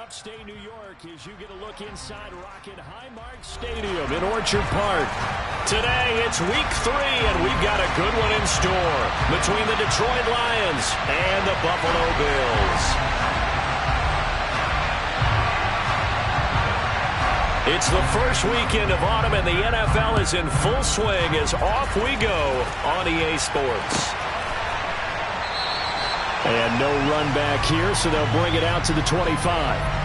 upstate New York as you get a look inside Rocket Highmark Stadium in Orchard Park. Today, it's week 3, and we've got a good one in store between the Detroit Lions and the Buffalo Bills. It's the first weekend of autumn, and the NFL is in full swing as off we go on EA Sports. And no run back here, so they'll bring it out to the 25.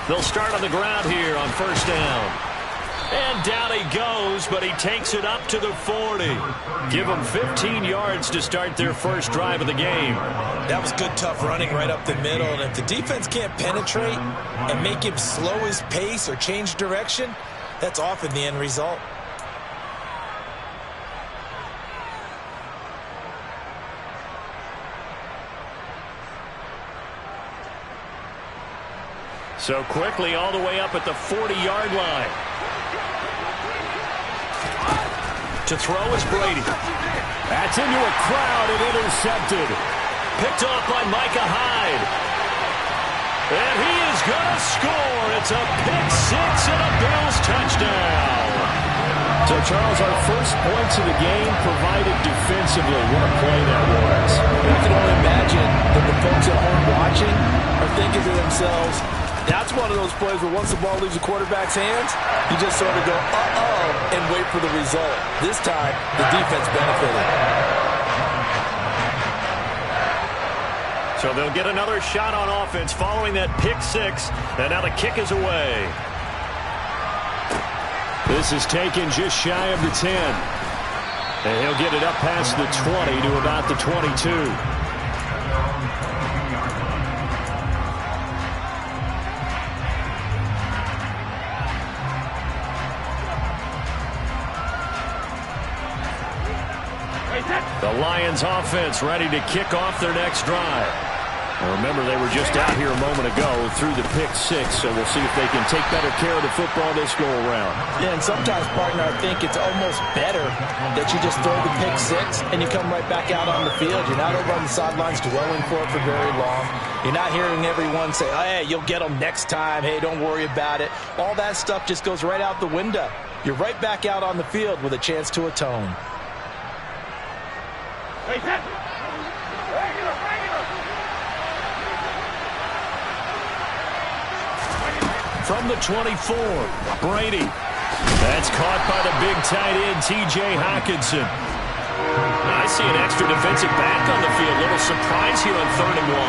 They'll start on the ground here on first down. And down he goes, but he takes it up to the 40. Give them 15 yards to start their first drive of the game. That was good, tough running right up the middle. And if the defense can't penetrate and make him slow his pace or change direction, that's often the end result. So quickly all the way up at the 40-yard line. To throw is Brady. That's into a crowd and intercepted. Picked off by Micah Hyde. And he is going to score. It's a pick six and a Bills touchdown. So, Charles, our first points of the game provided defensively. What a play that was. I can only imagine that the folks at home watching are thinking to themselves, that's one of those plays where once the ball leaves the quarterback's hands, you just sort of go, uh-oh, and wait for the result. This time, the defense benefited. So they'll get another shot on offense following that pick six, and now the kick is away. This is taken just shy of the 10. And he'll get it up past the 20 to about the 22. The Lions offense ready to kick off their next drive. Now remember, they were just out here a moment ago through the pick six, so we'll see if they can take better care of the football this go around. Yeah, and sometimes, partner, I think it's almost better that you just throw the pick six and you come right back out on the field. You're not over on the sidelines dwelling for it for very long. You're not hearing everyone say, oh, hey, you'll get them next time. Hey, don't worry about it. All that stuff just goes right out the window. You're right back out on the field with a chance to atone. From the 24, Brady. That's caught by the big tight end, T.J. Hockenson. I see an extra defensive back on the field. Little surprise here on 3rd and 1.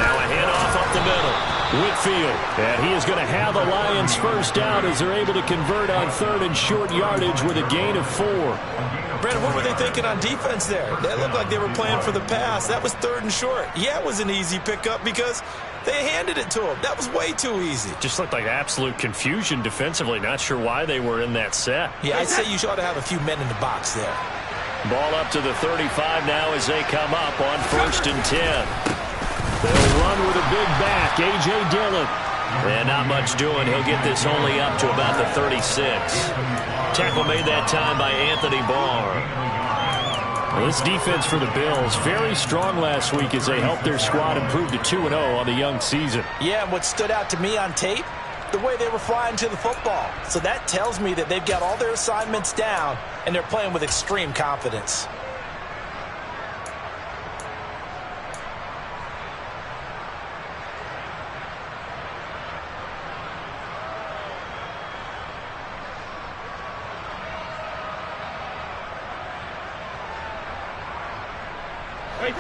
Now a handoff up the middle. Whitfield. And he is going to have the Lions first down as they're able to convert on 3rd and short yardage with a gain of 4. Brandon, what were they thinking on defense there? That looked like they were playing for the pass. That was 3rd and short. Yeah, it was an easy pickup because they handed it to him. That was way too easy. Just looked like absolute confusion defensively. Not sure why they were in that set. Yeah, I'd say you ought to have a few men in the box there. Ball up to the 35 now as they come up on 1st and 10. They'll run with a big back, A.J. Dillon. And not much doing. He'll get this only up to about the 36. Tackle made that time by Anthony Barr. Well, this defense for the Bills, very strong last week as they helped their squad improve to 2-0 on the young season. Yeah, and what stood out to me on tape, the way they were flying to the football. So that tells me that they've got all their assignments down, and they're playing with extreme confidence.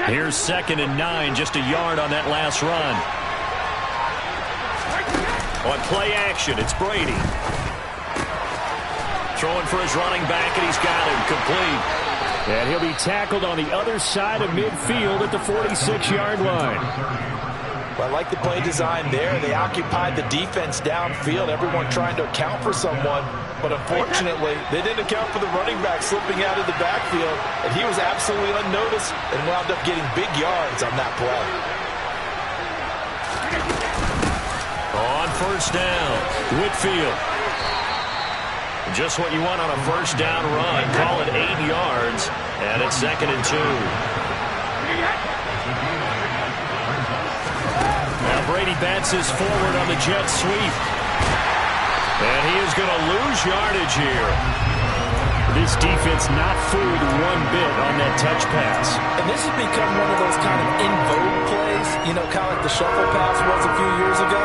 Here's 2nd and 9, just a yard on that last run. On play action, it's Brady. Throwing for his running back, and he's got him complete. And he'll be tackled on the other side of midfield at the 46-yard line. Well, I like the play design there. They occupied the defense downfield, everyone trying to account for someone. But unfortunately, they didn't account for the running back slipping out of the backfield, and he was absolutely unnoticed and wound up getting big yards on that play. On first down, Whitfield. Just what you want on a first down run. Call it 8 yards, and it's 2nd and 2. Now Brady bats his forward on the jet sweep. And he is going to lose yardage here. This defense not fooled one bit on that touch pass. And this has become one of those kind of in vogue plays, you know, kind of like the shuffle pass was a few years ago.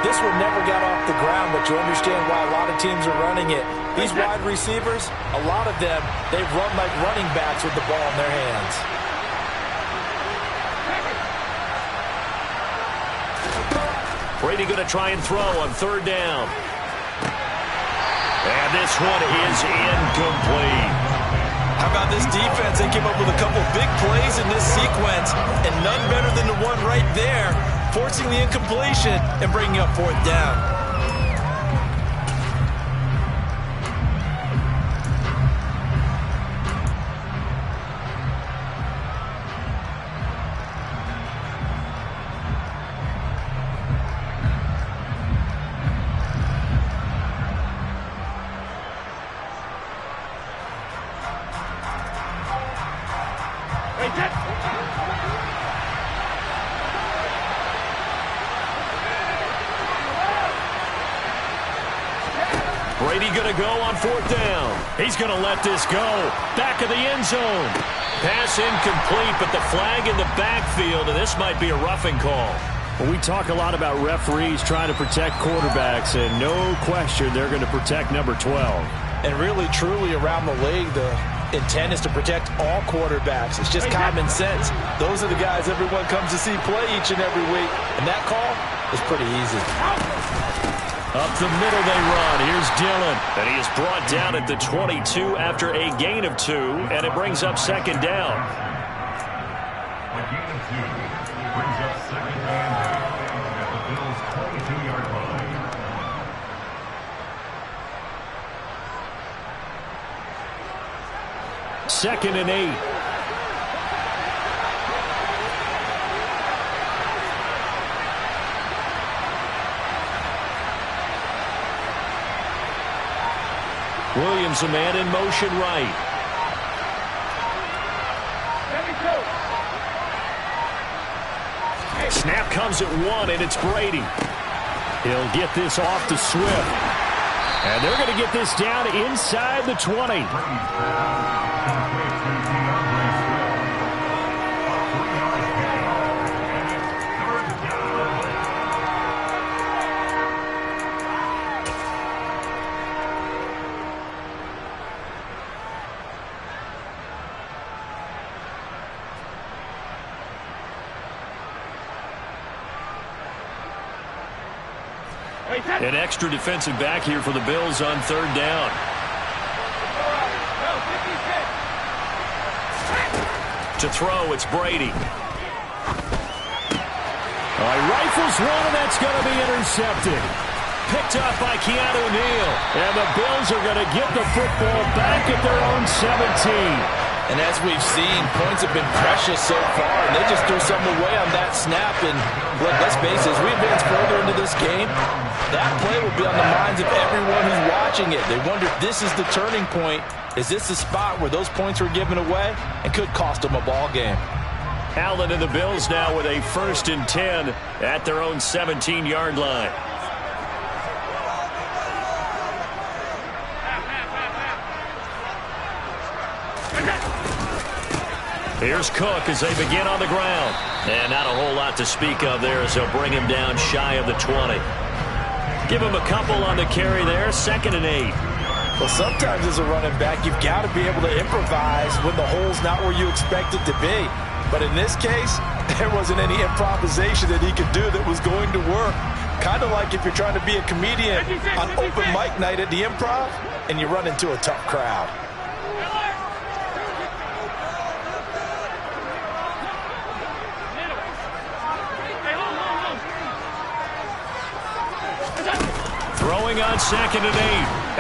This one never got off the ground, but you understand why a lot of teams are running it. These wide receivers, a lot of them, they run like running backs with the ball in their hands. Brady going to try and throw on 3rd down. And this one is incomplete. How about this defense? They came up with a couple big plays in this sequence, and none better than the one right there, forcing the incompletion and bringing up 4th down. Brady going to go on 4th down. He's going to let this go. Back of the end zone. Pass incomplete, but the flag in the backfield, and this might be a roughing call. Well, we talk a lot about referees trying to protect quarterbacks, and no question they're going to protect number 12. And really, truly, around the league, the intent is to protect all quarterbacks. It's just common sense. Those are the guys everyone comes to see play each and every week, and that call is pretty easy. Up the middle they run. Here's Dillon. And he is brought down at the 22 after a gain of 2, and it brings up 2nd down. A gain of 2 brings up 2nd down at the Bills' 22-yard line. 2nd and 8. Williams, a man in motion right. Snap comes at 1, and it's Brady. He'll get this off to Swift. And they're going to get this down inside the 20. An extra defensive back here for the Bills on 3rd down. To throw, it's Brady. He rifles one, and that's going to be intercepted. Picked up by Keanu Neal. And the Bills are going to get the football back at their own 17. And as we've seen, points have been precious so far, and they just threw something away on that snap. And look, let's face it, as we advance further into this game, that play will be on the minds of everyone who's watching it. They wonder if this is the turning point. Is this the spot where those points were given away and could cost them a ball game? Allen and the Bills now with a 1st and 10 at their own 17-yard line. Here's Cook as they begin on the ground. And not a whole lot to speak of there as they'll bring him down shy of the 20. Give him a couple on the carry there. 2nd and 8. Well, sometimes as a running back, you've got to be able to improvise when the hole's not where you expect it to be. But in this case, there wasn't any improvisation that he could do that was going to work. Kind of like if you're trying to be a comedian on open mic night at the Improv and you run into a tough crowd. on 2nd and 8.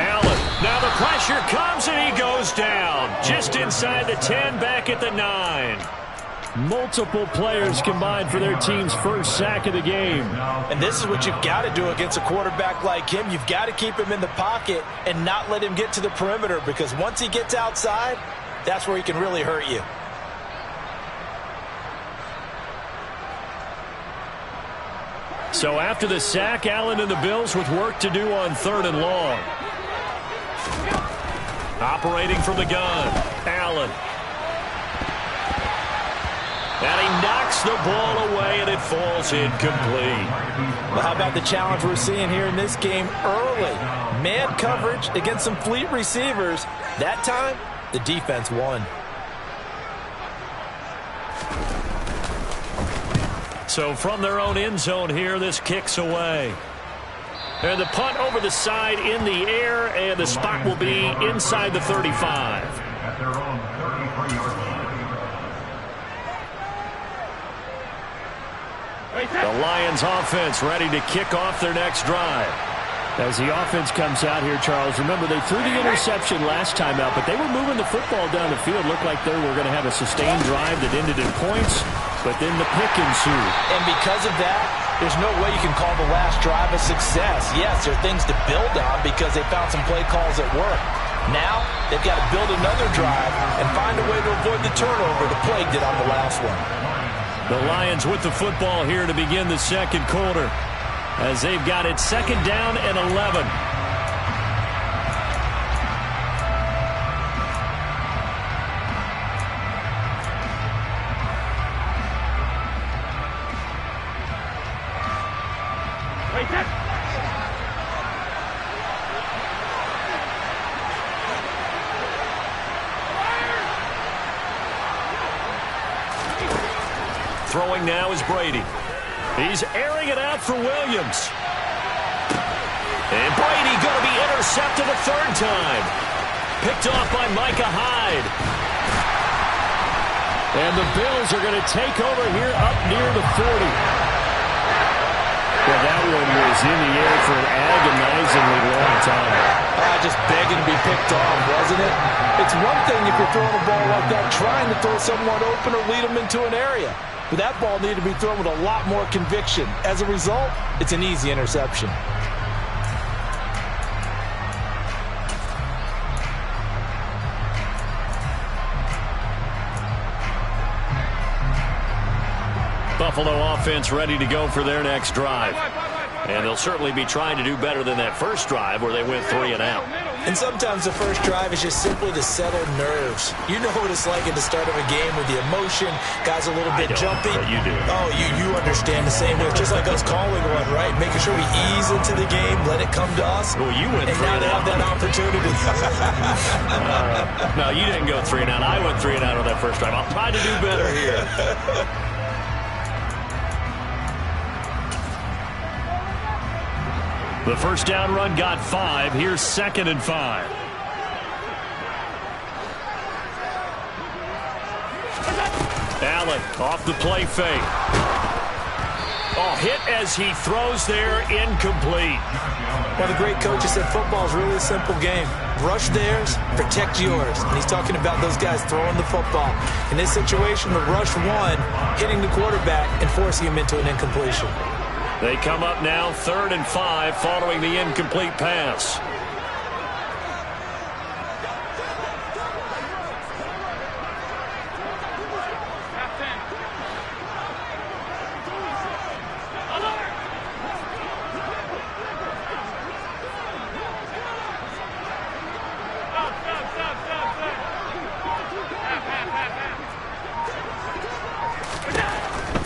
Allen. Now the pressure comes and he goes down. Just inside the 10, back at the 9. Multiple players combined for their team's first sack of the game. And this is what you've got to do against a quarterback like him. You've got to keep him in the pocket and not let him get to the perimeter, because once he gets outside, that's where he can really hurt you. So after the sack, Allen and the Bills with work to do on 3rd and long. Operating from the gun, Allen. And he knocks the ball away, and it falls incomplete. Well, how about the challenge we're seeing here in this game early? Man coverage against some fleet receivers. That time, the defense won. So from their own end zone here, this kicks away. And the punt over the side in the air, and the spot will be inside the 35. At their own 33-yard line. The Lions offense ready to kick off their next drive. As the offense comes out here, Charles, remember they threw the interception last time out, but they were moving the football down the field. Looked like they were going to have a sustained drive that ended in points, but then the pick ensued. And because of that, there's no way you can call the last drive a success. Yes, there are things to build on because they found some play calls that work. Now, they've got to build another drive and find a way to avoid the turnover the plague did on the last one. The Lions with the football here to begin the second quarter, as they've got it 2nd down and 11. Throwing now is Brady. He's airing it out for Williams. And Brady going to be intercepted a 3rd time. Picked off by Micah Hyde. And the Bills are going to take over here up near the 40. Well, that one was in the air for an agonizingly long time. Just begging to be picked off, wasn't it? It's one thing if you're throwing a ball like that, trying to throw someone open or lead them into an area. But that ball needed to be thrown with a lot more conviction. As a result, it's an easy interception. Buffalo offense ready to go for their next drive. And they'll certainly be trying to do better than that first drive where they went 3 and out. And sometimes the first drive is just simply to settle nerves. You know what it's like at the start of a game with the emotion, guys a little bit jumpy. But you do. Oh, you understand the same way. It's just like us calling one, right? Making sure we ease into the game, let it come to us. Well, you went and 3 now and they out. have that opportunity. No, you didn't go 3 and out. I went 3 and out on that first drive. I'll try to do better here. The first down run got 5. Here's 2nd and 5. Allen off the play fake. Oh, hit as he throws there, incomplete. One of the great coaches said football is really a simple game. Rush theirs, protect yours. And he's talking about those guys throwing the football. In this situation, the rush one, hitting the quarterback and forcing him into an incompletion. They come up now 3rd and 5 following the incomplete pass.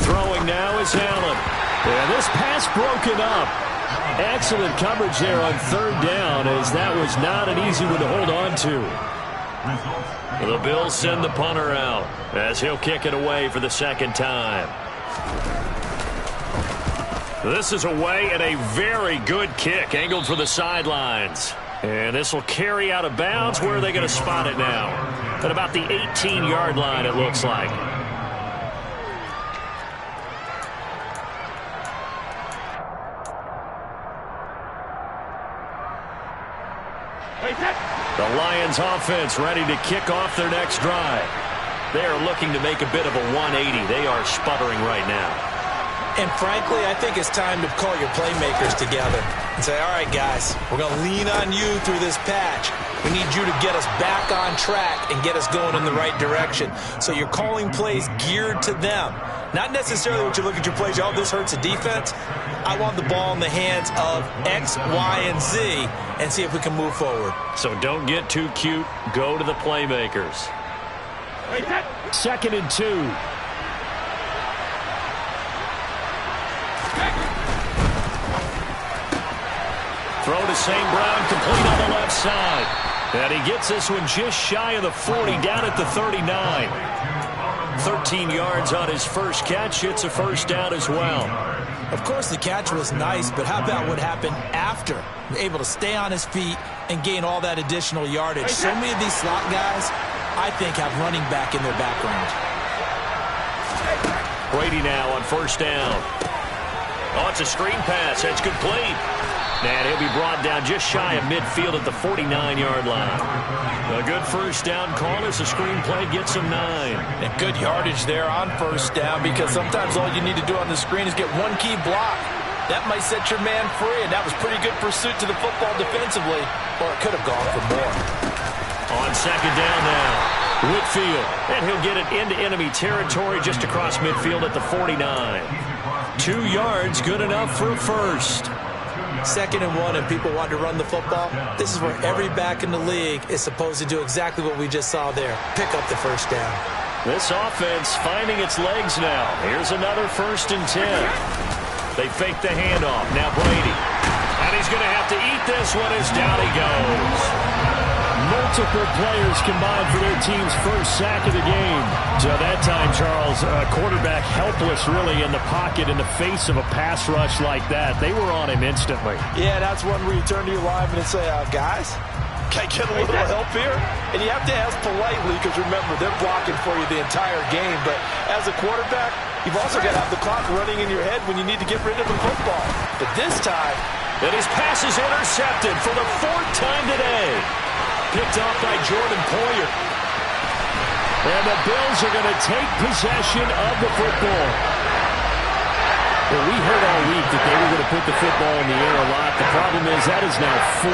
Throwing now is Allen. And this pass broken up. Excellent coverage there on 3rd down, as that was not an easy one to hold on to. The Bills send the punter out as he'll kick it away for the 2nd time. This is away and a very good kick angled for the sidelines. And this will carry out of bounds. Where are they going to spot it now? At about the 18-yard line, it looks like. The Lions offense ready to kick off their next drive. They are looking to make a bit of a 180. They are sputtering right now. And frankly, I think it's time to call your playmakers together and say, all right, guys, we're going to lean on you through this patch. We need you to get us back on track and get us going in the right direction. So you're calling plays geared to them. Not necessarily what you look at your plays, oh, this hurts the defense. I want the ball in the hands of X, Y, and Z and see if we can move forward. So don't get too cute. Go to the playmakers. 2nd and 2. Throw to St. Brown, complete on the left side. And he gets this one just shy of the 40, down at the 39. 13 yards on his first catch. It's a first down as well. Of course, the catch was nice, but how about what happened after? Able to stay on his feet and gain all that additional yardage. So many of these slot guys, I think, have running back in their background. Brady now on first down. Oh, it's a screen pass. That's complete. And he'll be brought down just shy of midfield at the 49-yard line. A good first down call as the screen play gets him 9. And good yardage there on first down, because sometimes all you need to do on the screen is get one key block. That might set your man free, and that was pretty good pursuit to the football defensively, or it could have gone for more. On second down now, Whitfield, and he'll get it into enemy territory just across midfield at the 49. 2 yards, good enough for a first. 2nd and 1, and people want to run the football. This is where every back in the league is supposed to do exactly what we just saw there. Pick up the first down. This offense finding its legs now. Here's another 1st and 10. They fake the handoff. Now Brady. And he's going to have to eat this one as down he goes. Multiple players combined for their team's first sack of the game. So that time, Charles, quarterback helpless really in the pocket in the face of a pass rush like that. They were on him instantly. Yeah, that's one where you turn to your lineman and say, guys, can I get a little help here? And you have to ask politely, because remember, they're blocking for you the entire game. But as a quarterback, you've also got to have the clock running in your head when you need to get rid of the football. But this time, and his pass is intercepted for the 4th time today. Picked off by Jordan Poyer. And the Bills are going to take possession of the football. Well, we heard all week that they were going to put the football in the air a lot. The problem is that is now 4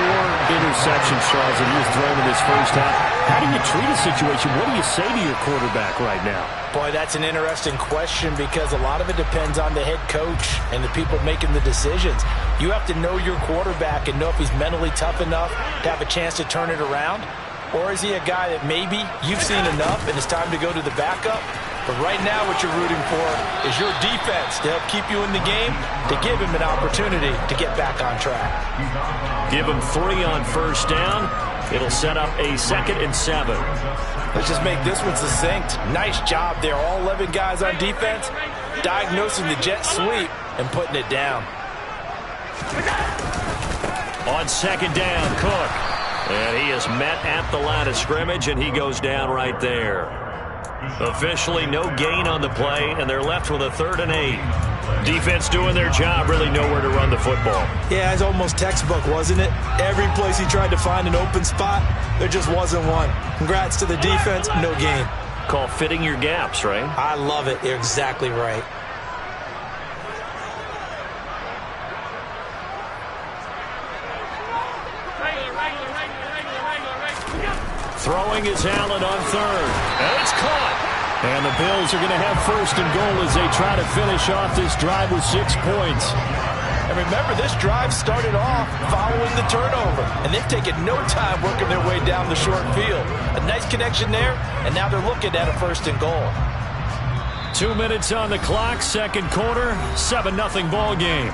interceptions, Charles, that he has thrown in this first half. How do you treat a situation? What do you say to your quarterback right now? Boy, that's an interesting question, because a lot of it depends on the head coach and the people making the decisions. You have to know your quarterback and know if he's mentally tough enough to have a chance to turn it around. Or is he a guy that maybe you've seen enough and it's time to go to the backup? But right now what you're rooting for is your defense to help keep you in the game, to give him an opportunity to get back on track. Give him 3 on first down. It'll set up a 2nd and 7. Let's just make this one succinct. Nice job there. All 11 guys on defense diagnosing the jet sweep and putting it down. On second down, Cook. And he is met at the line of scrimmage, and he goes down right there. Officially no gain on the play, and they're left with a 3rd and 8. Defense doing their job, really nowhere to run the football. Yeah, it's almost textbook, wasn't it? Every place he tried to find an open spot, there just wasn't one. Congrats to the defense, no gain. Call fitting your gaps, right? I love it. You're exactly right. Throwing is Allen on 3rd. And it's caught. And the Bills are going to have 1st and goal as they try to finish off this drive with 6 points. And remember, this drive started off following the turnover. And they've taken no time working their way down the short field. A nice connection there, and now they're looking at a 1st and goal. 2 minutes on the clock, 2nd quarter, 7-0 ball game.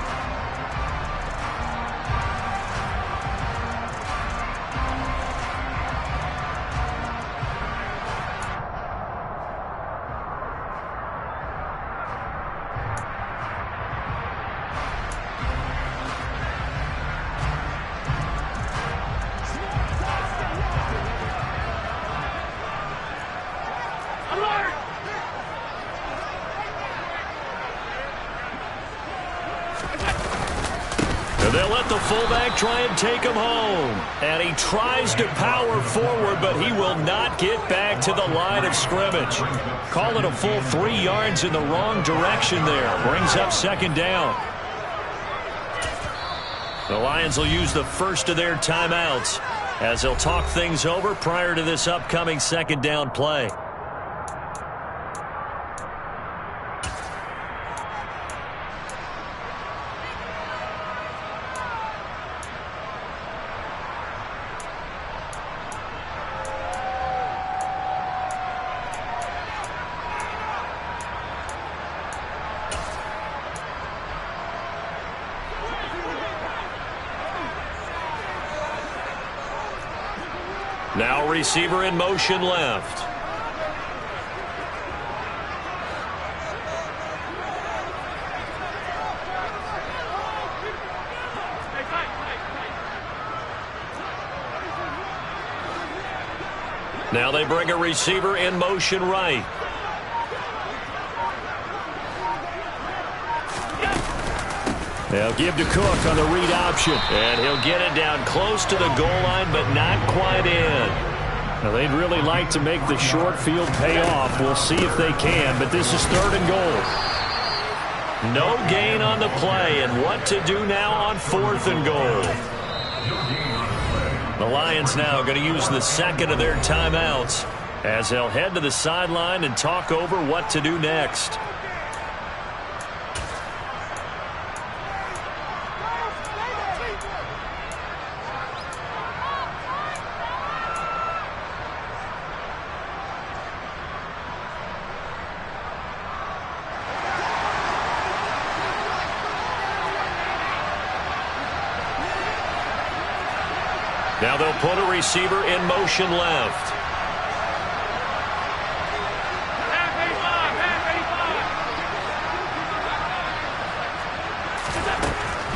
They'll let the fullback try and take him home. And he tries to power forward, but he will not get back to the line of scrimmage. Call it a full 3 yards in the wrong direction there. Brings up second down. The Lions will use the first of their timeouts as they'll talk things over prior to this upcoming second down play. Now receiver in motion left. Now they bring a receiver in motion right. They'll give to Cook on the read option. And he'll get it down close to the goal line, but not quite in. Now, they'd really like to make the short field pay off. We'll see if they can, but this is 3rd and goal. No gain on the play, and what to do now on 4th and goal. The Lions now going to use the second of their timeouts as they'll head to the sideline and talk over what to do next. Now they'll put a receiver in motion left.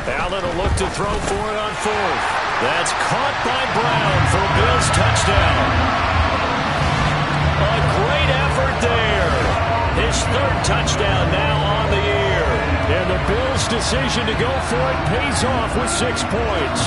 Allen will look to throw for it on 4th. That's caught by Brown for a Bills touchdown. A great effort there. His 3rd touchdown now on the year. And the Bills' decision to go for it pays off with 6 points.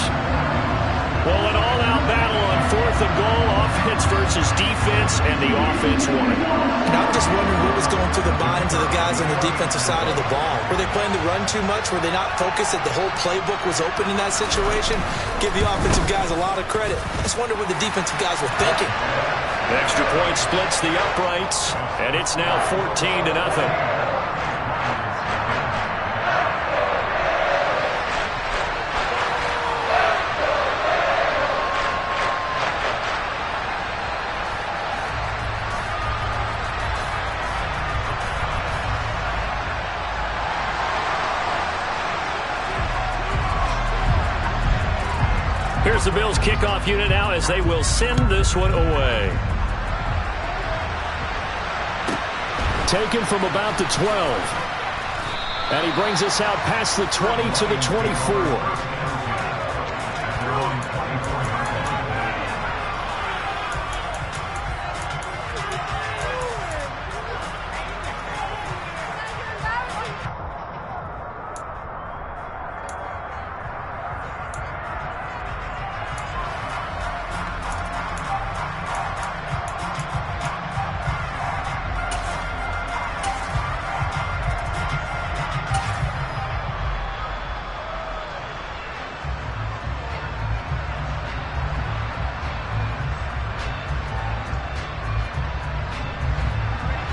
Well, an all-out battle on 4th and goal, offense versus defense, and the offense won. And I'm just wondering what was going through the minds of the guys on the defensive side of the ball. Were they playing the run too much? Were they not focused that the whole playbook was open in that situation? Give the offensive guys a lot of credit. I just wonder what the defensive guys were thinking. Extra point splits the uprights, and it's now 14-0. Here's the Bills kickoff unit now as they will send this one away. Taken from about the 12. And he brings us out past the 20 to the 24.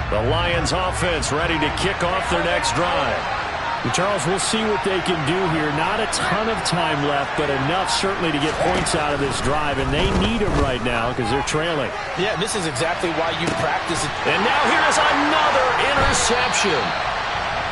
The Lions offense ready to kick off their next drive. And Charles, we'll see what they can do here. Not a ton of time left, but enough certainly to get points out of this drive, and they need them right now because they're trailing. Yeah, this is exactly why you practice it. And now here's another interception.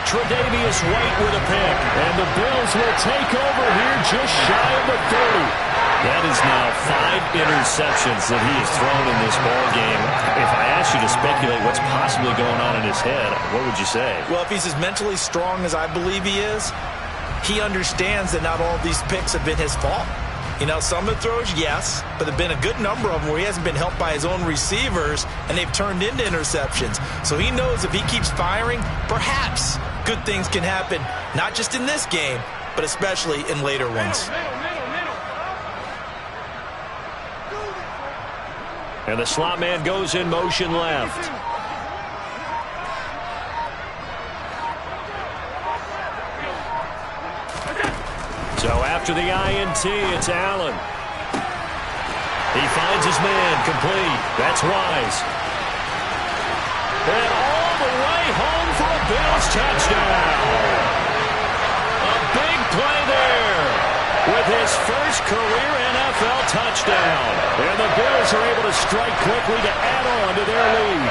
Tre'Davious White with a pick, and the Bills will take over here just shy of the 30. That is now 5 interceptions that he has thrown in this ball game. If I asked you to speculate what's possibly going on in his head, what would you say? Well, if he's as mentally strong as I believe he is, he understands that not all these picks have been his fault. You know, some of the throws, yes, but there have been a good number of them where he hasn't been helped by his own receivers, and they've turned into interceptions. So he knows if he keeps firing, perhaps good things can happen, not just in this game, but especially in later ones. And the slot man goes in motion left. So after the INT, it's Allen. He finds his man, complete. That's Wise. And all the way home for a Bills touchdown. A big play there with his first career NFL touchdown. And the Bills are able to strike quickly to add on to their lead.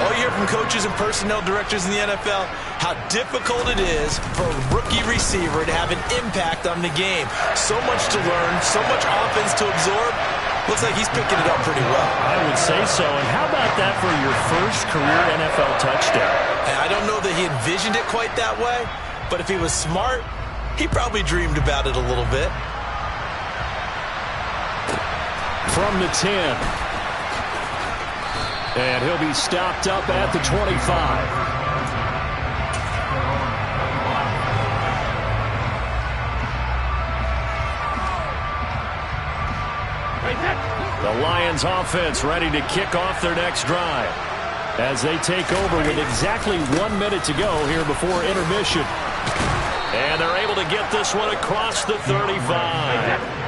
All you hear from coaches and personnel directors in the NFL, how difficult it is for a rookie receiver to have an impact on the game. So much to learn, so much offense to absorb. Looks like he's picking it up pretty well. I would say so. And how about that for your first career NFL touchdown? And I don't know that he envisioned it quite that way, but if he was smart, he probably dreamed about it a little bit. From the 10. And he'll be stopped up at the 25. The Lions offense ready to kick off their next drive as they take over with exactly 1 minute to go here before intermission. And they're able to get this one across the 35.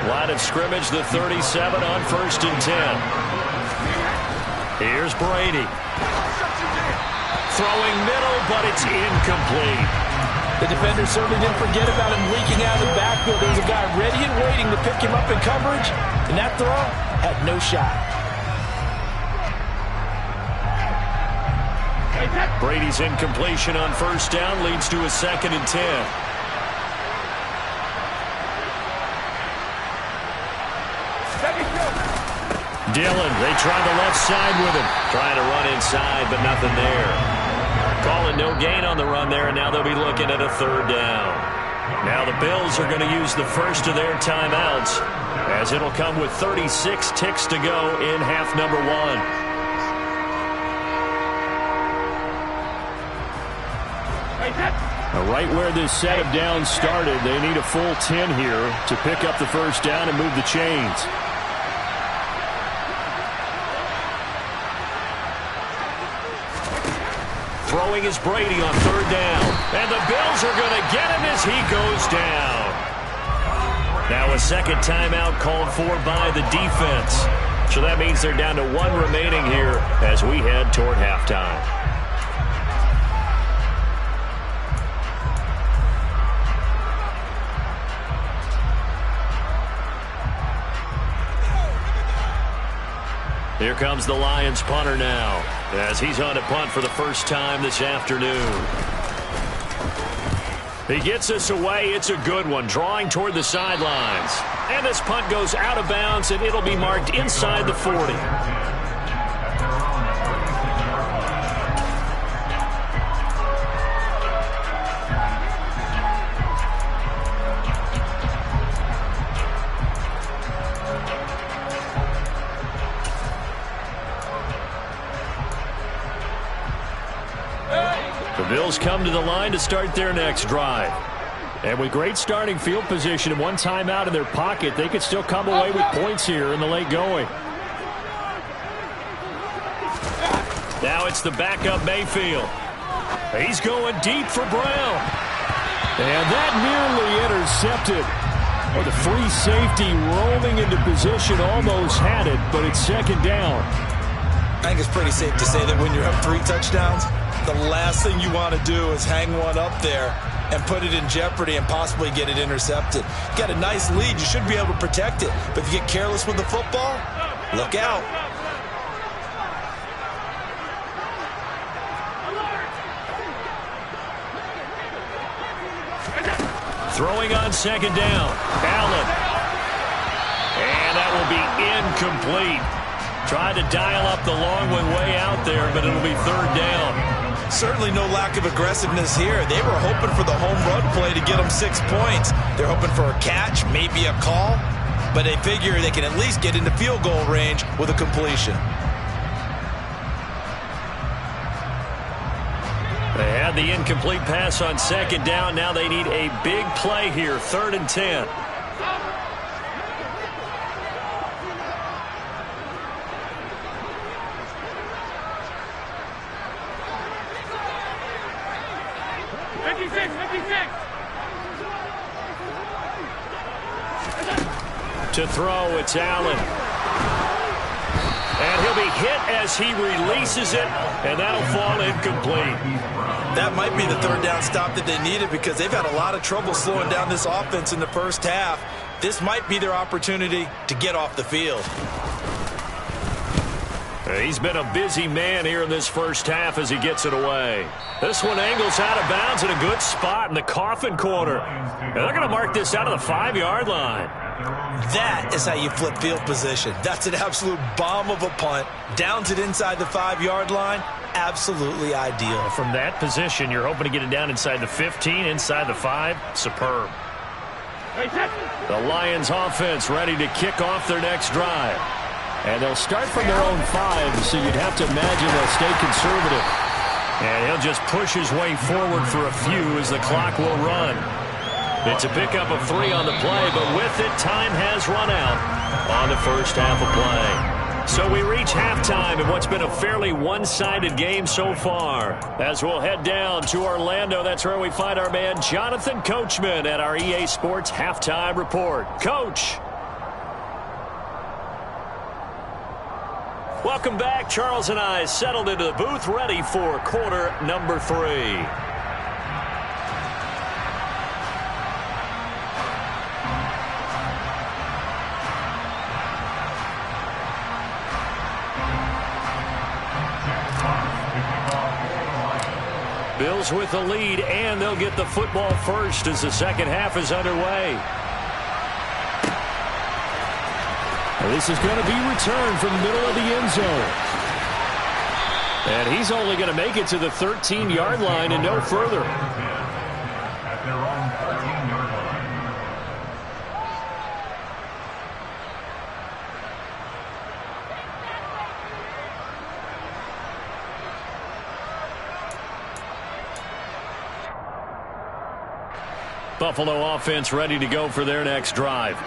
Line of scrimmage, the 37 on 1st and 10. Here's Brady. Throwing middle, but it's incomplete. The defender certainly didn't forget about him leaking out of the backfield. There was a guy ready and waiting to pick him up in coverage, and that throw had no shot. Brady's incompletion on 1st down leads to a 2nd and 10. Dillon, they tried the left side with him. Trying to run inside, but nothing there. Calling no gain on the run there, and now they'll be looking at a 3rd down. Now the Bills are going to use the first of their timeouts, as it'll come with 36 ticks to go in half number 1. Right where this set of downs started, they need a full 10 here to pick up the 1st down and move the chains. Throwing is Brady on 3rd down. And the Bills are going to get him as he goes down. Now a 2nd timeout called for by the defense. So that means they're down to 1 remaining here as we head toward halftime. Here comes the Lions punter now, as he's on to punt for the first time this afternoon. He gets us away. It's a good one, drawing toward the sidelines. And this punt goes out of bounds, and it'll be marked inside the 40. The Bills come to the line to start their next drive. And with great starting field position and 1 timeout in their pocket, they could still come away with points here in the late going. Now it's the backup Mayfield. He's going deep for Brown. And that nearly intercepted. Oh, the free safety rolling into position almost had it, but it's 2nd down. I think it's pretty safe to say that when you're up 3 touchdowns, the last thing you want to do is hang one up there and put it in jeopardy and possibly get it intercepted. You got a nice lead. You should be able to protect it. But if you get careless with the football, look out. Throwing on 2nd down. Allen. And that will be incomplete. Tried to dial up the long one way out there, but it'll be 3rd down. Certainly no lack of aggressiveness here. They were hoping for the home run play to get them 6 points. They're hoping for a catch, maybe a call, but they figure they can at least get into field goal range with a completion. They had had the incomplete pass on second down. Now they need a big play here, 3rd and 10. To throw, it's Allen. And he'll be hit as he releases it, and that'll fall incomplete. That might be the 3rd down stop that they needed because they've had a lot of trouble slowing down this offense in the first half. This might be their opportunity to get off the field. He's been a busy man here in this first half as he gets it away. This one angles out of bounds in a good spot in the coffin corner. And they're going to mark this out of the 5-yard line. That is how you flip field position. That's an absolute bomb of a punt. Downs it inside the 5-yard line. Absolutely ideal. From that position, you're hoping to get it down inside the 15, inside the 5. Superb. The Lions offense ready to kick off their next drive. And they'll start from their own 5, so you'd have to imagine they'll stay conservative. And he'll just push his way forward for a few as the clock will run. It's a pickup of 3 on the play, but with it, time has run out on the first half of play. So we reach halftime in what's been a fairly one-sided game so far. As we'll head down to Orlando, that's where we find our man Jonathan Coachman at our EA Sports Halftime Report. Coach. Welcome back. Charles and I settled into the booth ready for quarter number 3. Bills with the lead, and they'll get the football first as the second half is underway. This is going to be returned from the middle of the end zone. And he's only going to make it to the 13-yard line and no further. At their own 13-yard line. Buffalo offense ready to go for their next drive.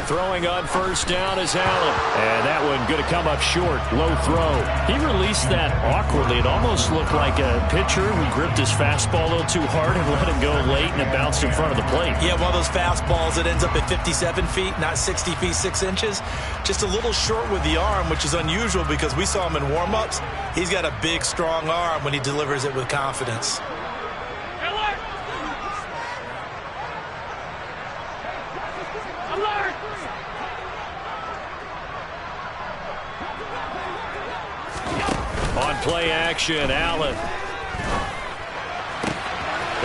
Throwing on first down is Allen. And that one going to come up short. Low throw. He released that awkwardly. It almost looked like a pitcher who gripped his fastball a little too hard and let him go late, and it bounced in front of the plate. Yeah, one of those fastballs that ends up at 57 feet, not 60 feet, 6 inches. Just a little short with the arm, which is unusual because we saw him in warm-ups. He's got a big, strong arm when he delivers it with confidence. On play action, Allen.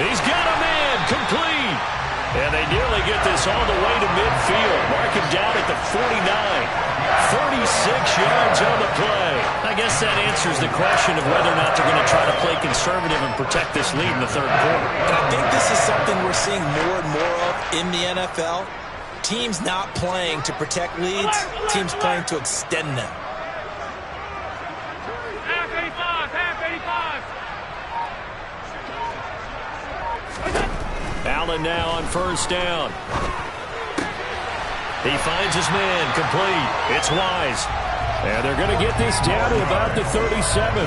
He's got a man, complete. And they nearly get this all the way to midfield. Mark him down at the 49. 36 yards on the play. I guess that answers the question of whether or not they're going to try to play conservative and protect this lead in the third quarter. And I think this is something we're seeing more and more of in the NFL. Teams not playing to protect leads, teams playing to extend them. Allen now on first down. He finds his man, complete. It's Wise. And they're going to get this down to about the 37.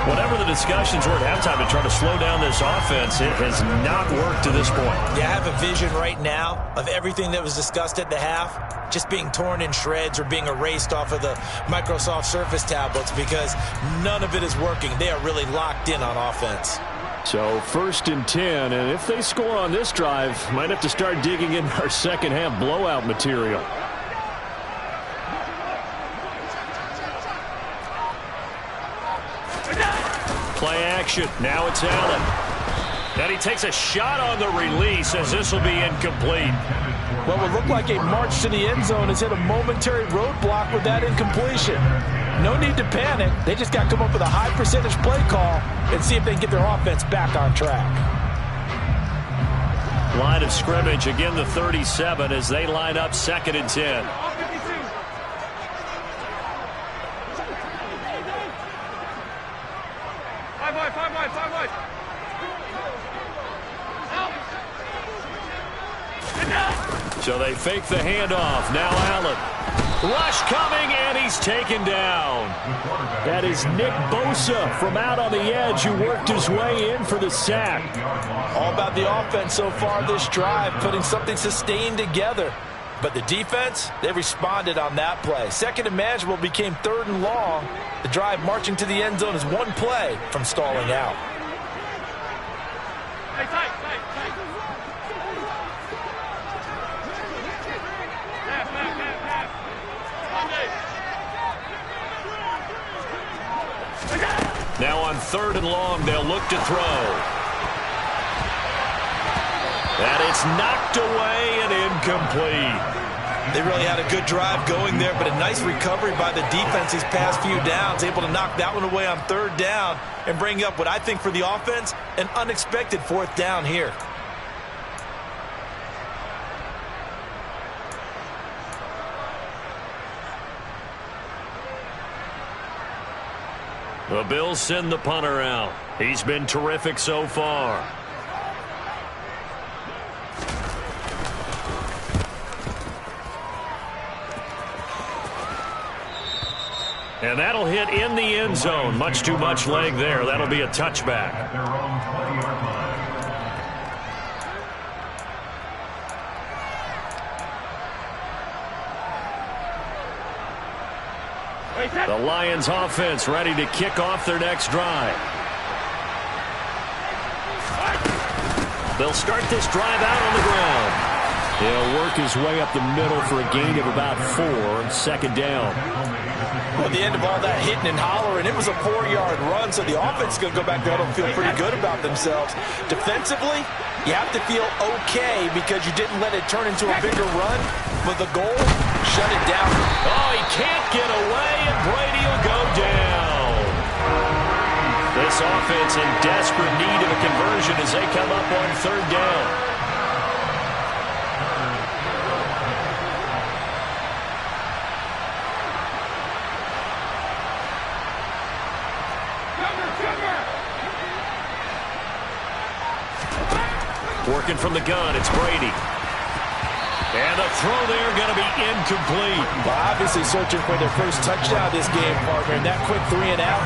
Whatever the discussions were at halftime to try to slow down this offense, it has not worked to this point. Yeah, I have a vision right now of everything that was discussed at the half just being torn in shreds or being erased off of the Microsoft Surface tablets because none of it is working. They are really locked in on offense. So 1st and 10, and if they score on this drive, might have to start digging in our second half blowout material. Play action. Now it's Allen. And he takes a shot on the release as this will be incomplete. What would look like a march to the end zone has hit a momentary roadblock with that incompletion. No need to panic. They just got to come up with a high percentage play call and see if they can get their offense back on track. Line of scrimmage, again the 37 as they line up 2nd and 10. So they fake the handoff. Now Allen. Rush coming, and he's taken down. That is Nick Bosa from out on the edge who worked his way in for the sack. All about the offense so far this drive, putting something sustained together. But the defense, they responded on that play. Second and manageable became 3rd and long. The drive marching to the end zone is one play from stalling out. Now on 3rd and long, they'll look to throw. And it's knocked away and incomplete. They really had a good drive going there, but a nice recovery by the defense these past few downs, able to knock that one away on 3rd down and bring up what I think for the offense, an unexpected 4th down here. The Bills send the punter out. He's been terrific so far. And that'll hit in the end zone. Much too much leg there. That'll be a touchback. At their own 20-yard line. The Lions offense ready to kick off their next drive. They'll start this drive out on the ground. He'll work his way up the middle for a gain of about 4, 2nd down. Well, at the end of all that hitting and hollering, it was a 4-yard run, so the offense is going to go back there and feel pretty good about themselves. Defensively, you have to feel okay because you didn't let it turn into a bigger run, but the goal, shut it down. Oh, he can't get away, and Brady will go down. This offense in desperate need of a conversion as they come up on 3rd down. Working from the gun, it's Brady. And the throw there going to be incomplete. Well, obviously searching for their first touchdown this game, partner. And that quick 3 and out,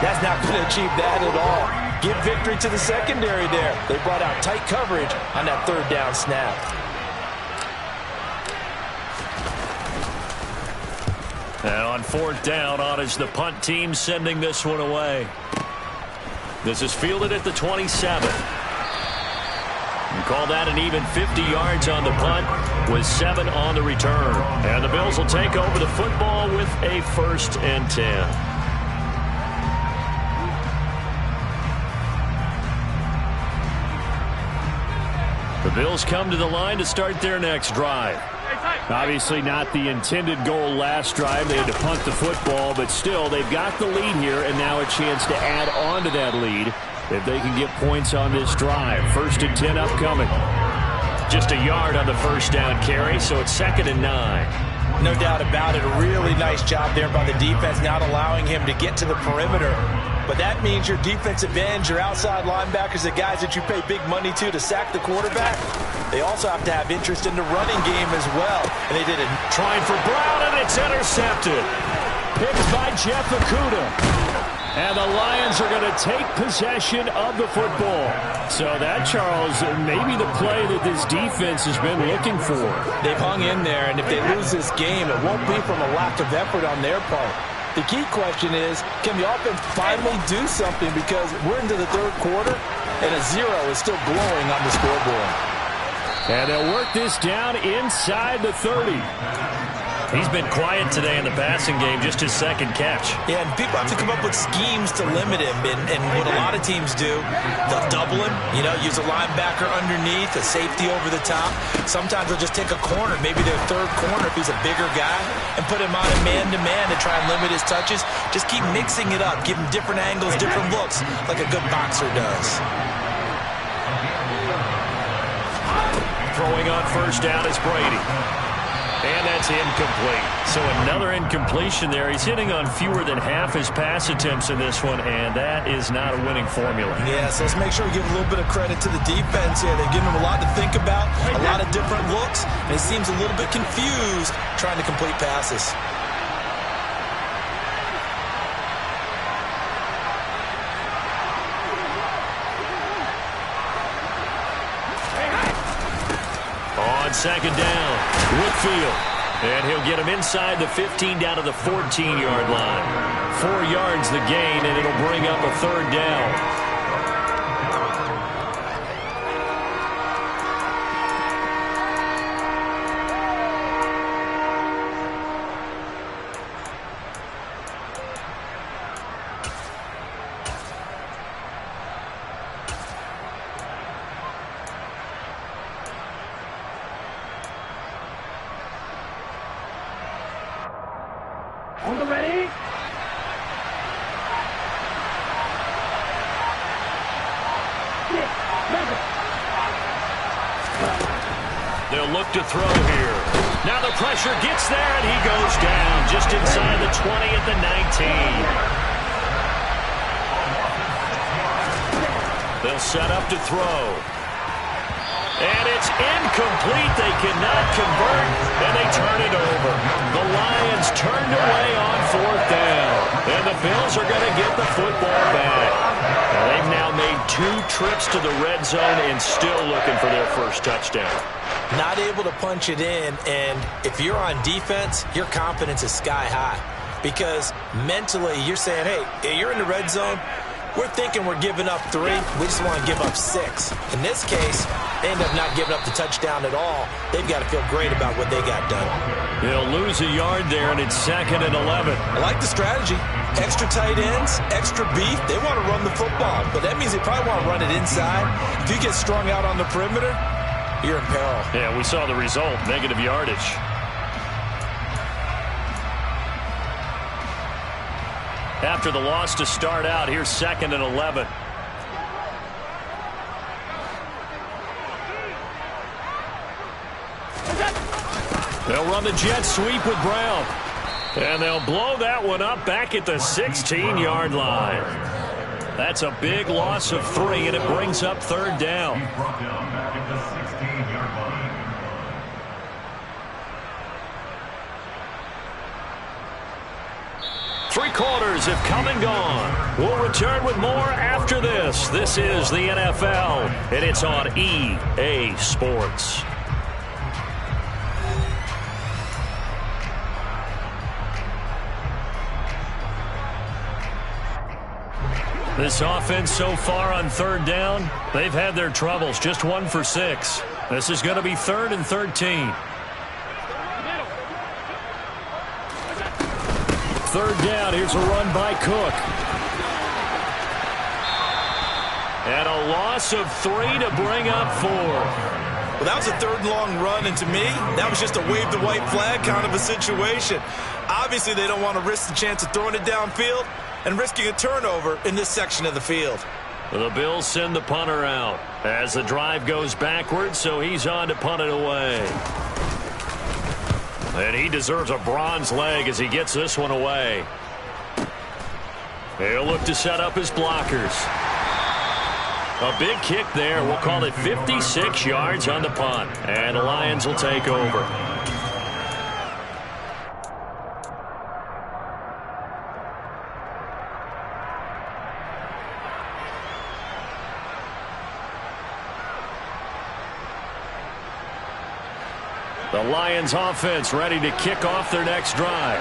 that's not going to achieve that at all. Give victory to the secondary there. They brought out tight coverage on that 3rd down snap. And on 4th down, on is the punt team sending this one away. This is fielded at the 27. You call that an even 50 yards on the punt with 7 on the return. And the Bills will take over the football with a 1st and 10. The Bills come to the line to start their next drive. Obviously not the intended goal last drive. They had to punt the football, but still they've got the lead here and now a chance to add on to that lead if they can get points on this drive. 1st and 10 upcoming. Just a yard on the 1st down carry, so it's 2nd and 9. No doubt about it. A really nice job there by the defense, not allowing him to get to the perimeter. But that means your defensive ends, your outside linebackers, the guys that you pay big money to sack the quarterback, they also have to have interest in the running game as well. And they did it. Trying for Brown, and it's intercepted. Picked by Jeff Okudah. And the Lions are going to take possession of the football. So that, Charles, maybe the play that this defense has been looking for. They've hung in there, and if they lose this game, it won't be from a lack of effort on their part. The key question is, can the offense finally do something? Because we're into the 3rd quarter, and a 0 is still glowing on the scoreboard. And they'll work this down inside the 30. He's been quiet today in the passing game, just his 2nd catch. Yeah, and people have to come up with schemes to limit him. And what a lot of teams do, they'll double him, use a linebacker underneath, a safety over the top. Sometimes they'll just take a corner, maybe their 3rd corner if he's a bigger guy, and put him on a man-to-man to try and limit his touches. Just keep mixing it up, give him different angles, different looks, like a good boxer does. Throwing on 1st down is Brady. And that's incomplete. So another incompletion there. He's hitting on fewer than half his pass attempts in this one, and that is not a winning formula. Yeah, so let's make sure we give a little bit of credit to the defense here. They've given him a lot to think about, a lot of different looks, and he seems a little bit confused trying to complete passes. On second down, Whitfield. And he'll get him inside the 15 down to the 14-yard line. 4 yards the gain, and it'll bring up a third down. They'll look to throw here. Now the pressure gets there, and he goes down just inside the 20 at the 19. They'll set up to throw. And it's incomplete. They cannot convert, and they turn it over. The Lions turned away on fourth down, and the Bills are going to get the football back. Now, they've now made 2 trips to the red zone and still looking for their first touchdown. Not able to punch it in, and if you're on defense, your confidence is sky high. Because mentally, you're saying, hey, you're in the red zone. We're thinking we're giving up 3. We just want to give up 6. In this case, they end up not giving up the touchdown at all. They've got to feel great about what they got done. They'll lose a yard there, and it's 2nd and 11. I like the strategy. Extra tight ends, extra beef. They want to run the football, but that means they probably want to run it inside. If you get strung out on the perimeter, you're in peril. Yeah, we saw the result, negative yardage. After the loss to start out, here's 2nd and 11. They'll run the jet sweep with Brown. And they'll blow that one up back at the 16-yard line. That's a big loss of 3, and it brings up third down. He's brought down back at the 16-yard line. 3 quarters have come and gone. We'll return with more after this. This is the NFL, and it's on EA Sports. This offense so far on third down, they've had their troubles. Just 1 for 6. This is going to be 3rd and 13. Third down. Here's a run by Cook. And a loss of 3 to bring up 4. Well, that was a 3rd and long run, and to me, that was just a wave the white flag kind of a situation. Obviously, they don't want to risk the chance of throwing it downfield and risking a turnover in this section of the field. The Bills send the punter out as the drive goes backwards, so he's on to punt it away. And he deserves a bronze leg as he gets this one away. He'll look to set up his blockers. A big kick there. We'll call it 56 yards on the punt. And the Lions will take over. The Lions offense ready to kick off their next drive.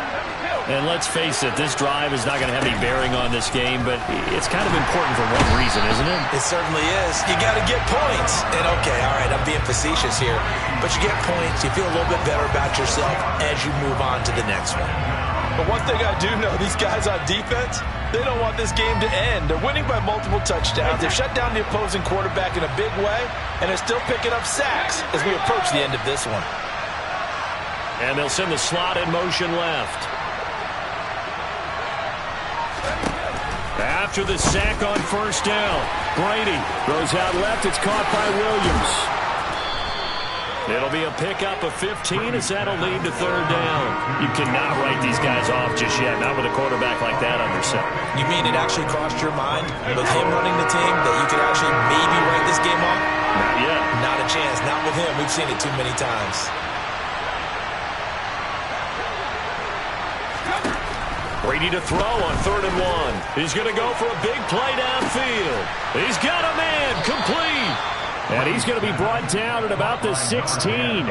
And let's face it, this drive is not going to have any bearing on this game, but it's kind of important for one reason, isn't it? It certainly is. You got to get points. And okay, all right, I'm being facetious here, but you get points, you feel a little bit better about yourself as you move on to the next one. But one thing I do know, these guys on defense, they don't want this game to end. They're winning by multiple touchdowns. They've shut down the opposing quarterback in a big way, and they're still picking up sacks as we approach the end of this one. And they'll send the slot in motion left. After the sack on first down, Brady throws out left. It's caught by Williams. It'll be a pickup of 15 as that'll lead to third down. You cannot write these guys off just yet, not with a quarterback like that under center. You mean it actually crossed your mind with him running the team that you could actually maybe write this game off? Not yet. Not a chance. Not with him. We've seen it too many times. Brady to throw on 3rd and 1. He's going to go for a big play downfield. He's got a man complete. And he's going to be brought down at about the 16.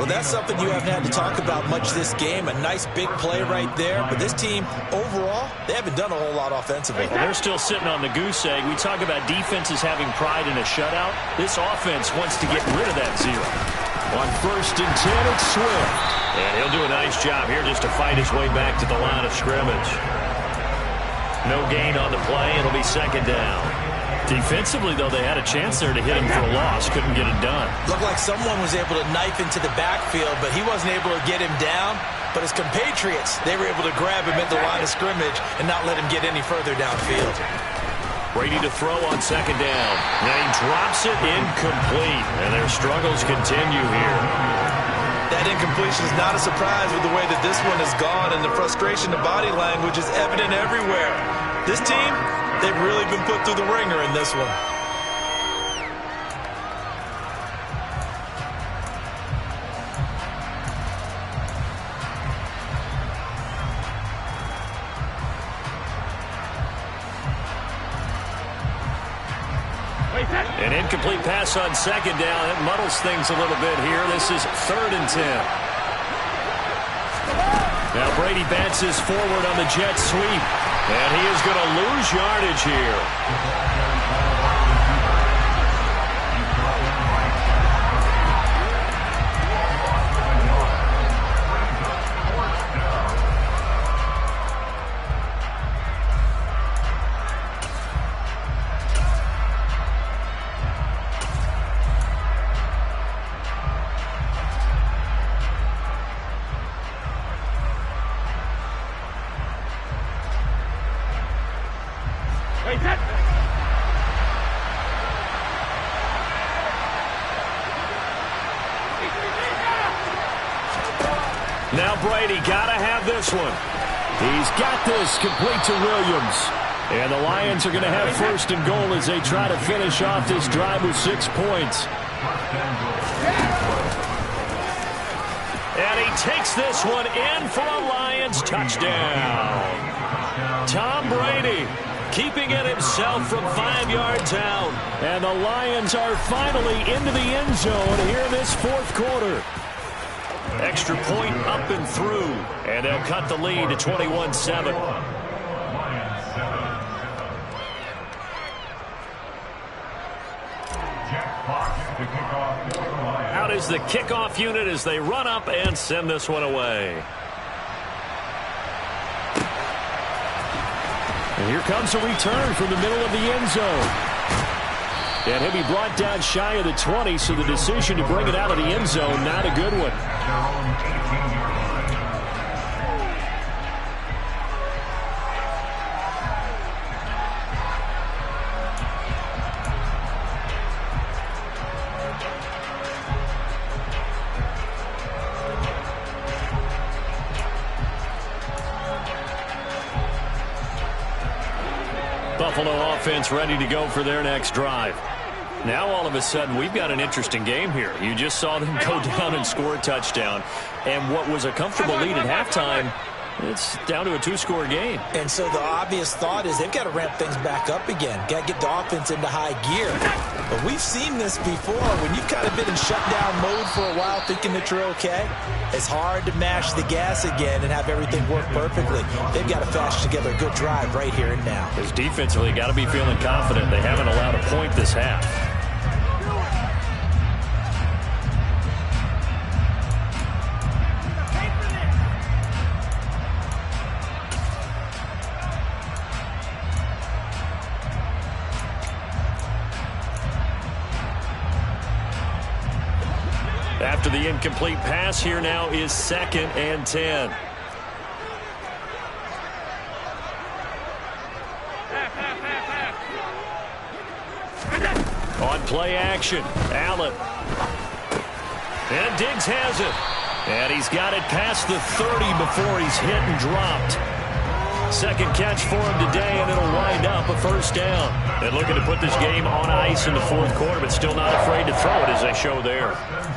Well, that's something you haven't had to talk about much this game. A nice big play right there. But this team, overall, they haven't done a whole lot offensively. Well, they're still sitting on the goose egg. We talk about defenses having pride in a shutout. This offense wants to get rid of that 0. On 1st and 10, it's Swift. And he'll do a nice job here just to fight his way back to the line of scrimmage. No gain on the play. It'll be 2nd down. Defensively, though, they had a chance there to hit him for a loss. Couldn't get it done. Looked like someone was able to knife into the backfield, but he wasn't able to get him down. But his compatriots, they were able to grab him at the line of scrimmage and not let him get any further downfield. Brady to throw on 2nd down. Now he drops it incomplete, and their struggles continue here. That incompletion is not a surprise with the way that this one has gone, and the frustration, the body language is evident everywhere. This team, they've really been put through the ringer in this one. An incomplete pass on 2nd down. It muddles things a little bit here. This is 3rd and 10. Now Brady bounces forward on the jet sweep. And he is going to lose yardage here. Now Brady got to have this one. He's got this complete to Williams. And the Lions are going to have 1st and goal as they try to finish off this drive with 6 points. And he takes this one in for a Lions touchdown. Tom Brady keeping it himself from 5 yards out. And the Lions are finally into the end zone here in this 4th quarter. Extra point up and through. And they'll cut the lead to 21-7. Out is the kickoff unit as they run up and send this one away. And here comes a return from the middle of the end zone. And he'll be brought down shy of the 20, so the decision to bring it out of the end zone, not a good one. Buffalo offense ready to go for their next drive. Now all of a sudden we've got an interesting game here. You just saw them go down and score a touchdown. And what was a comfortable lead at halftime, it's down to a 2-score game. And so the obvious thought is they've got to ramp things back up again. Got to get the offense into high gear. But we've seen this before. When you've kind of been in shutdown mode for a while thinking that you're okay, it's hard to mash the gas again and have everything work perfectly. They've got to fashion together a good drive right here and now. Because defensively, got to be feeling confident. They haven't allowed a point this half. After the incomplete pass, here now is 2nd and 10. On play action, Allen. And Diggs has it. And he's got it past the 30 before he's hit and dropped. Second catch for him today, and it'll wind up a first down. And looking to put this game on ice in the fourth quarter, but still not afraid to throw it as they show there.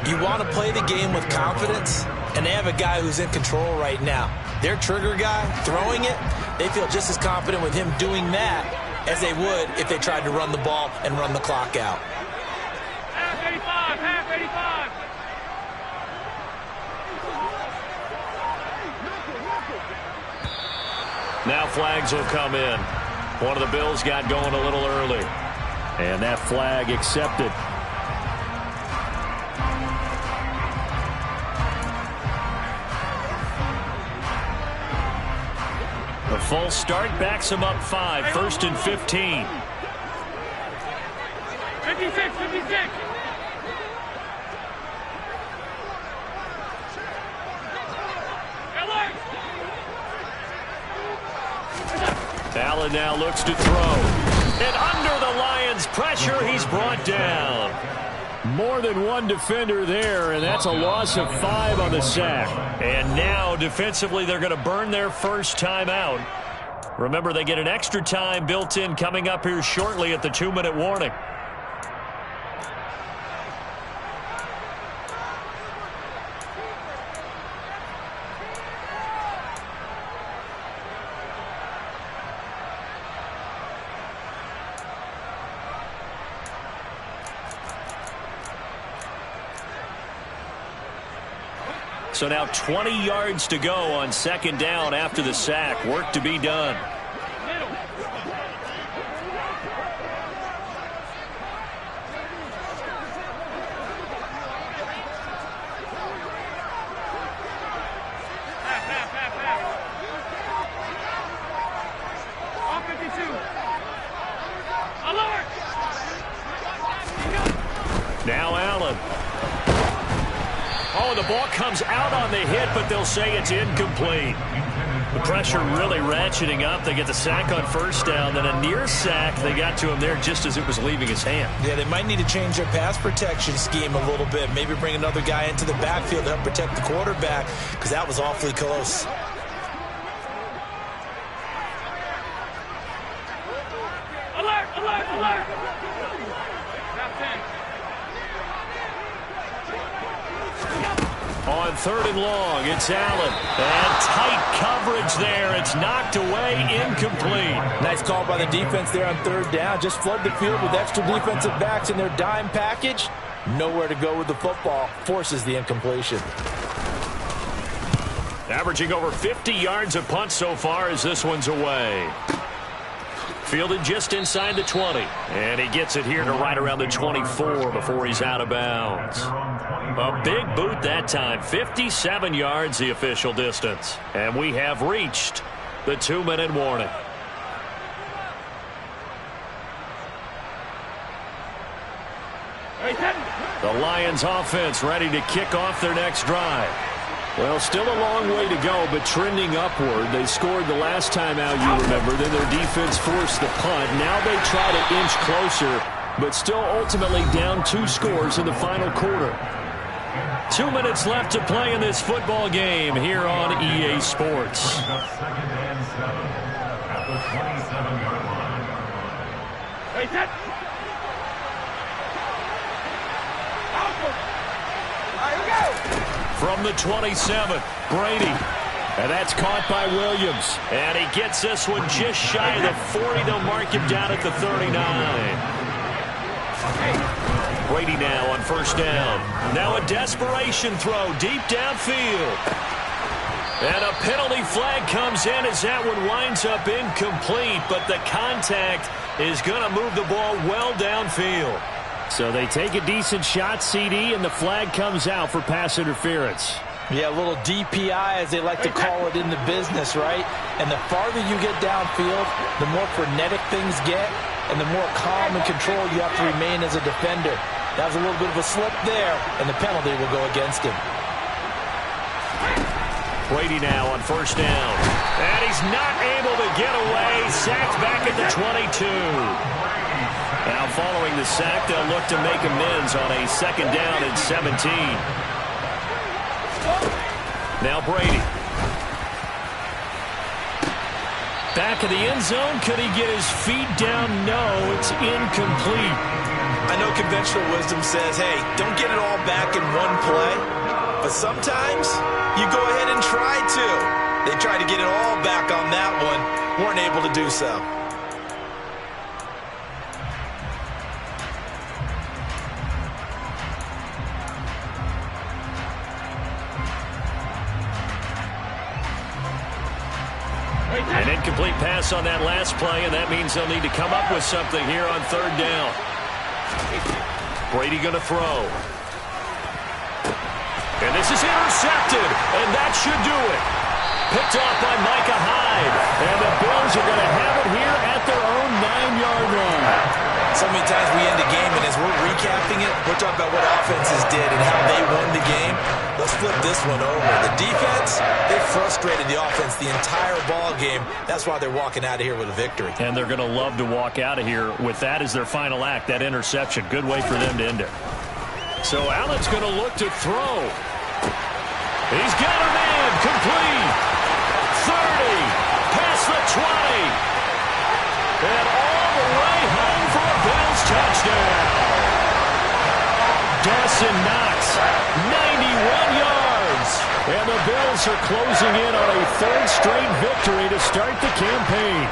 You want to play the game with confidence, and they have a guy who's in control right now. Their trigger guy, throwing it, they feel just as confident with him doing that as they would if they tried to run the ball and run the clock out. Half 85, half 85. Now flags will come in. One of the Bills got going a little early. And that flag accepted. The false start backs him up 5. First and 15. 56, 56. Allen now looks to throw. And under the Lions' pressure, he's brought down. More than one defender there, and that's a loss of 5 on the sack. And now, defensively, they're going to burn their first time out. Remember, they get an extra time built in coming up here shortly at the 2-minute warning. So now 20 yards to go on second down after the sack. Work to be done. Now Allen. Oh, the ball comes out on the hit, but they'll say it's incomplete. The pressure really ratcheting up. They get the sack on first down, then a near sack. They got to him there just as it was leaving his hand. Yeah, they might need to change their pass protection scheme a little bit. Maybe bring another guy into the backfield to help protect the quarterback, because that was awfully close. Alert, alert, alert. On third and long, it's Allen. And tight coverage there. It's knocked away, incomplete. Nice call by the defense there on third down. Just flood the field with extra defensive backs in their dime package. Nowhere to go with the football. Forces the incompletion. Averaging over 50 yards a punt so far as this one's away. Fielded just inside the 20. And he gets it here to right around the 24 before he's out of bounds. A big boot that time. 57 yards the official distance. And we have reached the 2-minute warning. The Lions offense ready to kick off their next drive. Well, still a long way to go, but trending upward. They scored the last time out, you remember. Then their defense forced the punt. Now they try to inch closer, but still ultimately down 2 scores in the final quarter. 2 minutes left to play in this football game here on EA Sports. Second and 7 at the 27-yard line. Hey, set. From the 27, Brady. And that's caught by Williams. And he gets this one just shy of the 40. They'll mark him down at the 39. Brady now on first down. Now a desperation throw deep downfield. And a penalty flag comes in as that one winds up incomplete. But the contact is going to move the ball well downfield. So they take a decent shot, CD, and the flag comes out for pass interference. Yeah, a little DPI, as they like to call it in the business, right? And the farther you get downfield, the more frenetic things get, and the more calm and control you have to remain as a defender. That was a little bit of a slip there, and the penalty will go against him. Brady now on first down. And he's not able to get away. Sacked back at the 22. Now following the sack, they'll look to make amends on a second down and 17. Now Brady. Back of the end zone. Could he get his feet down? No, it's incomplete. I know conventional wisdom says, hey, don't get it all back in one play. But sometimes you go ahead and try to. They tried to get it all back on that one. Weren't able to do so. An incomplete pass on that last play, and that means they'll need to come up with something here on third down. Brady going to throw. And this is intercepted, and that should do it. Picked off by Micah Hyde, and the Bills are going to have it here at their own 9-yard line. So many times we end the game, and as we're recapping it, we're talking about what offenses did and how they won the game. Let's flip this one over. The defense, they frustrated the offense the entire ball game. That's why they're walking out of here with a victory. And they're going to love to walk out of here with that as their final act, that interception. Good way for them to end it. So Allen's going to look to throw. He's got a man, complete. 30, past the 20. And all the way home for a Bills touchdown. Dawson Knox, 91 yards. And the Bills are closing in on a third straight victory to start the campaign.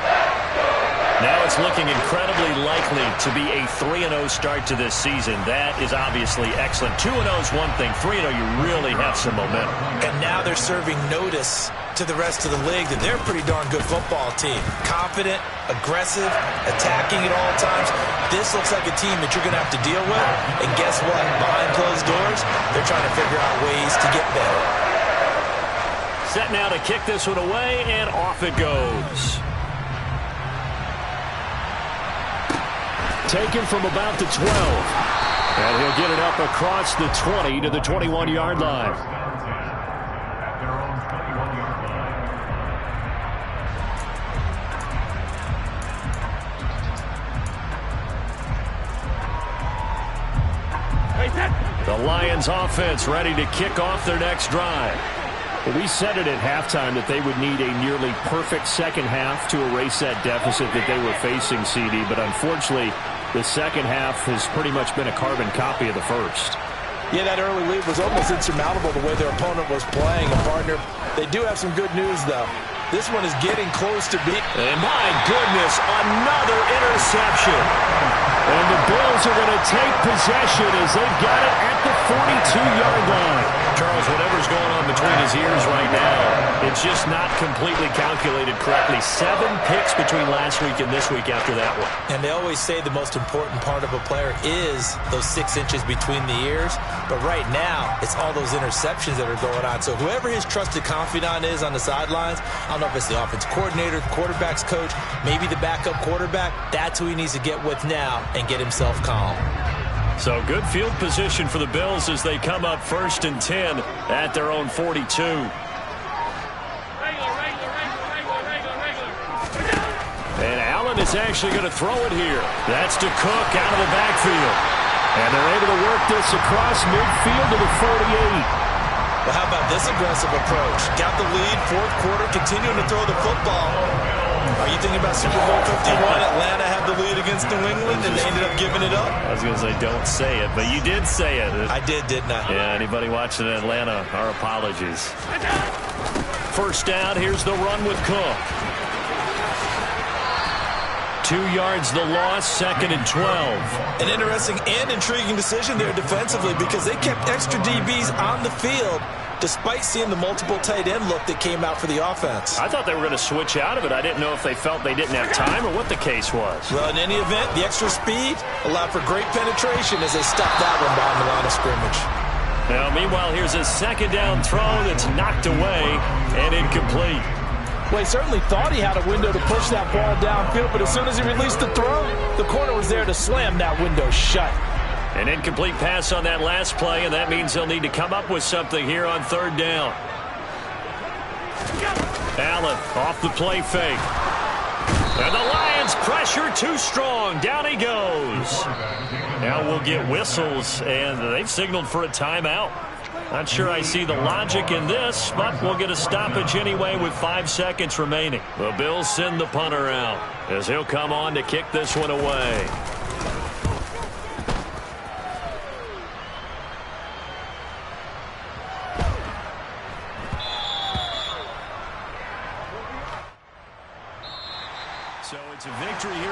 Now it's looking incredibly likely to be a 3-0 start to this season. That is obviously excellent. 2-0 is one thing. 3-0, you really have some momentum. And now they're serving notice to the rest of the league that they're a pretty darn good football team. Confident, aggressive, attacking at all times. This looks like a team that you're going to have to deal with. And guess what? Behind closed doors, they're trying to figure out ways to get better. Set now to kick this one away, and off it goes. Taken from about the 12. And he'll get it up across the 20 to the 21-yard line. The Lions offense ready to kick off their next drive. Well, we said it at halftime that they would need a nearly perfect second half to erase that deficit that they were facing, CD. But unfortunately, the second half has pretty much been a carbon copy of the first. Yeah, that early lead was almost insurmountable the way their opponent was playing. And, partner, they do have some good news, though. This one is getting close to being... And my goodness, another interception. And the Bills are going to take possession as they've got it at the 42-yard line. Charles, whatever's going on between his ears right now, it's just not completely calculated correctly. 7 picks between last week and this week after that one. And they always say the most important part of a player is those 6 inches between the ears. But right now, it's all those interceptions that are going on. So whoever his trusted confidant is on the sidelines, I don't know if it's the offense coordinator, the quarterback's coach, maybe the backup quarterback, that's who he needs to get with now and get himself calm. So good field position for the Bills as they come up 1st and 10 at their own 42. And Allen is actually going to throw it here. That's to Cook out of the backfield. And they're able to work this across midfield to the 48. Well, how about this aggressive approach? Got the lead, 4th quarter, continuing to throw the football. Are you thinking about Super Bowl 51? Atlanta had the lead against New England, and they ended up giving it up? I was going to say, don't say it, but you did say it. I did, didn't I? Yeah, anybody watching in Atlanta, our apologies. 1st down, here's the run with Cook. 2 yards the loss, 2nd and 12. An interesting and intriguing decision there defensively because they kept extra DBs on the field despite seeing the multiple tight end look that came out for the offense. I thought they were going to switch out of it. I didn't know if they felt they didn't have time or what the case was. Well, in any event, the extra speed allowed for great penetration as they stopped that one behind the line of scrimmage. Now, meanwhile, here's a 2nd down throw that's knocked away and incomplete. Well, he certainly thought he had a window to push that ball downfield, but as soon as he released the throw, the corner was there to slam that window shut. An incomplete pass on that last play, and that means they'll need to come up with something here on 3rd down. Allen off the play fake. And the Lions pressure too strong. Down he goes. Now we'll get whistles, and they've signaled for a timeout. Not sure I see the logic in this, but we'll get a stoppage anyway with 5 seconds remaining. The Bills send the punter out as he'll come on to kick this one away. So it's a victory here.